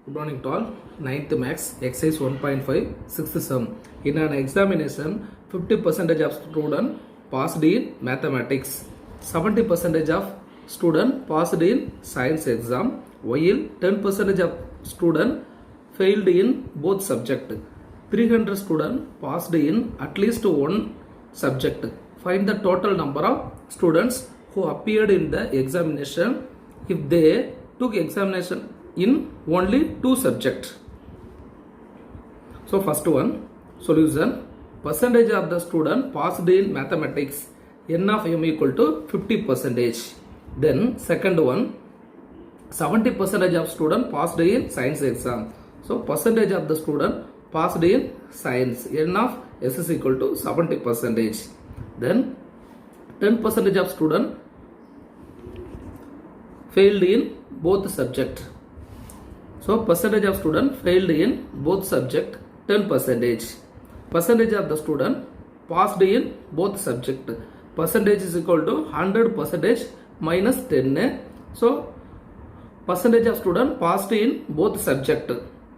Good morning to all. 9th Max, exercise 1.5, 6th sum. In an examination, 50% of student passed in mathematics, 70% of student passed in science exam, while 10% of student failed in both subject. 300 student passed in at least one subject. Find the total number of students who appeared in the examination if they took examination in only two subjects. So first one, solution, percentage of the student passed in mathematics, n of m equal to 50%. Then second one, 70% of student passed in science exam. So percentage of the student passed in science, n of s is equal to 70%. Then 10% of student failed in both subject. So percentage of student failed in both subject 10%. Percentage of the student passed in both subject. Percentage is equal to 100% minus 10. So percentage of student passed in both subject.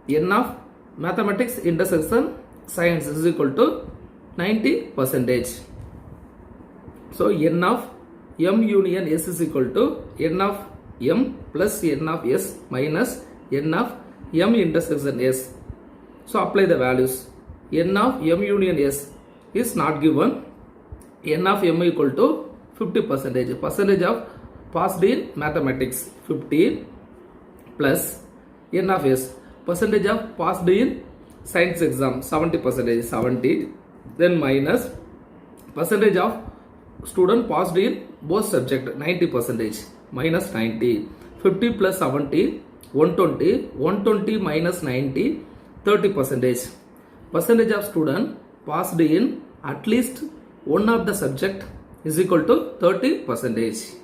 N of mathematics intersection science is equal to 90%. So n of m union s is equal to n of m plus n of s minus n of m intersection s. So apply the values. N of m union s is not given. N of m equal to 50%. Percentage of passed in mathematics 50 plus n of s. Percentage of passed in science exam 70%, 70. Then minus percentage of student passed in both subject 90%, minus 90. 50 plus 70, 120. 120 minus 90, 30%. Percentage of student passed in at least one of the subject is equal to 30%.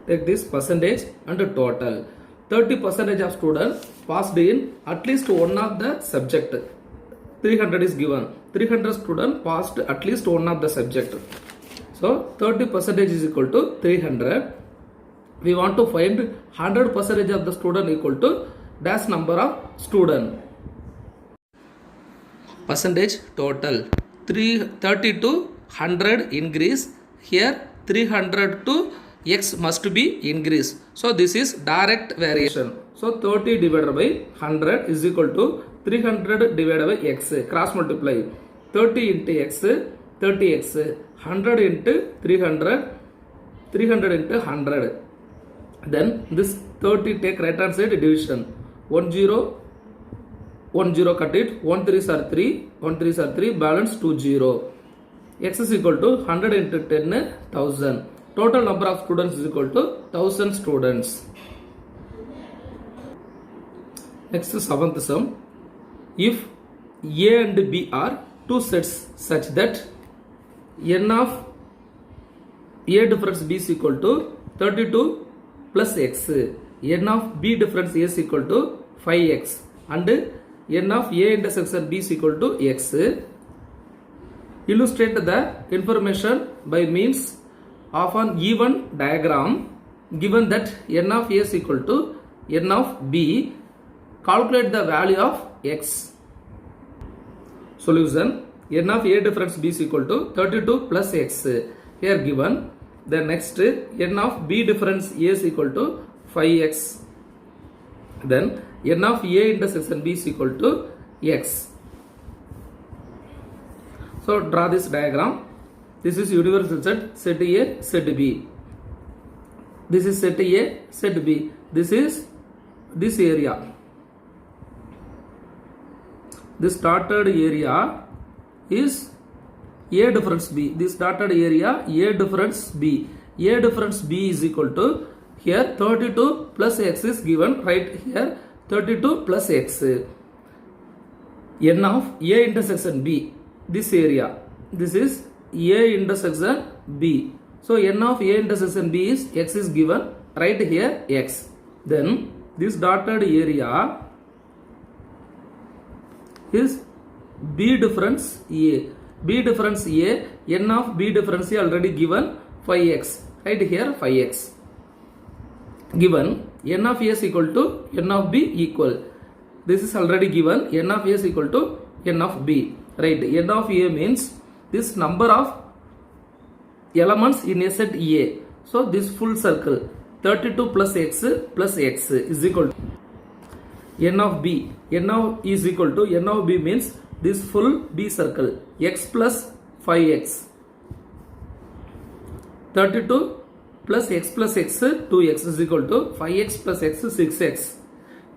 Take this percentage and total. 30% of student passed in at least one of the subject. 300 is given. 300 student passed at least one of the subject. So 30% is equal to 300. We want to find 100% of the student equal to dash number of student. Percentage total 30 to 100 increase. Here 300 to x must be increase. So this is direct variation. So 30 divided by 100 is equal to 300 divided by x. Cross multiply 30 into x, 30x, 100 into 300, 300 into 100. Then this 30 take right hand side division. 1 0, 1 0 cut it. 1 3s are 3, 1 3s are 3, balance 2 0. X is equal to 100 into 10, 1000. Total number of students is equal to 1000 students. Next, seventh sum. If A and B are two sets such that n of A difference B is equal to 32 plus x, n of B difference A is equal to 5x, and n of A intersection B is equal to x. Illustrate the information by means of an even diagram. Given that n of A is equal to n of B, calculate the value of x. Solution, n of A difference B is equal to 32 plus x. Here given. Then next, n of B difference A is equal to 5x. Then n of A intersection B is equal to x. So draw this diagram. This is universal set, set A, set B. This is set A, set B. This is this area. This dotted area is A difference B. This dotted area A difference B. A difference B is equal to, here 32 plus x is given, right here 32 plus x. N of A intersection B. This area. This is A intersection B. So n of A intersection B is x is given, right here x. Then this dotted area is B difference A. B difference A, n of B difference A already given 5x, right here 5x. Given n of A is equal to n of B equal. This is already given. N of A is equal to N of B. Right. N of A means this number of elements in a set A. So this full circle 32 plus x is equal to N of B. N of is equal to N of B means this full B circle x plus 5x. 32 plus x 2x is equal to 5x plus x 6x.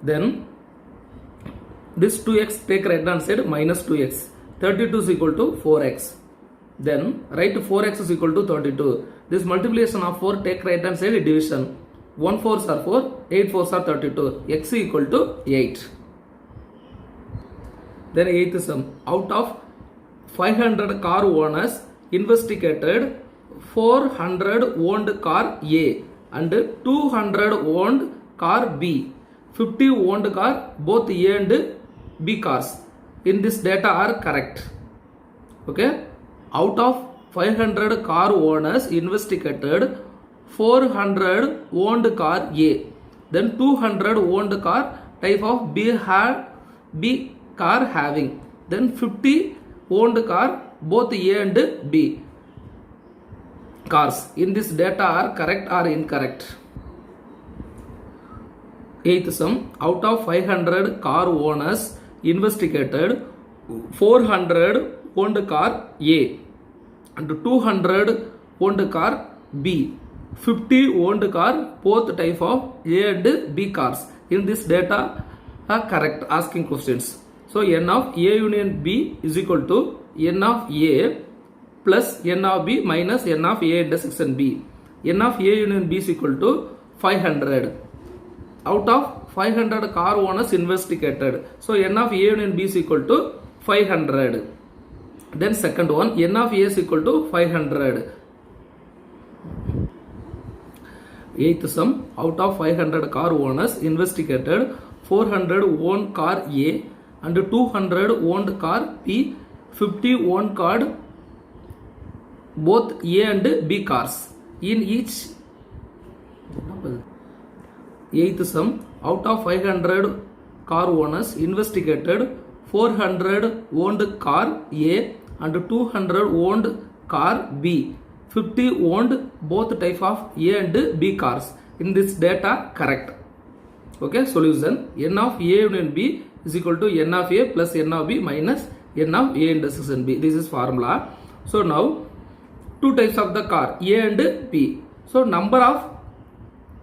Then this 2x take right hand side minus 2x. 32 is equal to 4x. Then write 4x is equal to 32. This multiplication of 4 take right hand side division. 1 4s are 4, 8 4s are 32. X equal to 8. Then 8th sum. Out of 500 car owners investigated, 400 owned car A and 200 owned car B. 50 owned car both A and B cars. In this data are correct. Okay. Out of 500 car owners investigated, 400 owned car A. Then 200 owned car type of B car having. Then 50 owned car both A and B cars. In this data are correct or incorrect? 8th sum. Out of 500 car owners investigated, 400 owned car A and 200 owned car B. 50 owned car both type of A and B cars. In this data are correct. Asking questions. So N of A union B is equal to N of A plus N of B minus N of A intersection B. N of A union B is equal to 500. Out of 500 car owners investigated. So N of A union B is equal to 500. Then second one, N of A is equal to 500. 8th sum. Out of 500 car owners investigated, 400 owned car A and 200 owned car B. 50 owned car both A and B cars. In each 8th sum. Out of 500 car owners investigated, 400 owned car A and 200 owned car B. 50 owned both type of A and B cars. In this data correct. Okay. Solution. N of A union B is equal to N of A plus N of B minus N of A intersection B. This is formula. So now two types of the car A and B. So number of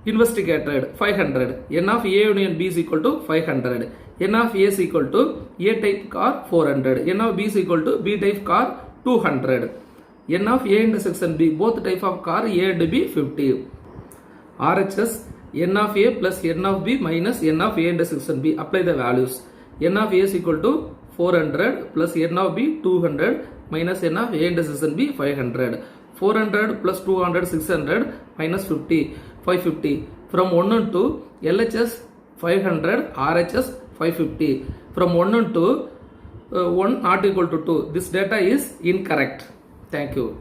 investigated 500. N of A union B is equal to 500. N of A is equal to A type car 400. N of B is equal to B type car 200. N of A intersection B both type of car A and B 50. RHS N of A plus N of B minus N of A intersection B. Apply the values. N of A is equal to 400 plus N of B 200 minus N of A intersection B 500. 400 plus 200 600 minus 50 550. From 1 and 2 LHS 500 RHS 550. From 1 and 2 1 not equal to 2. This data is incorrect. Thank you.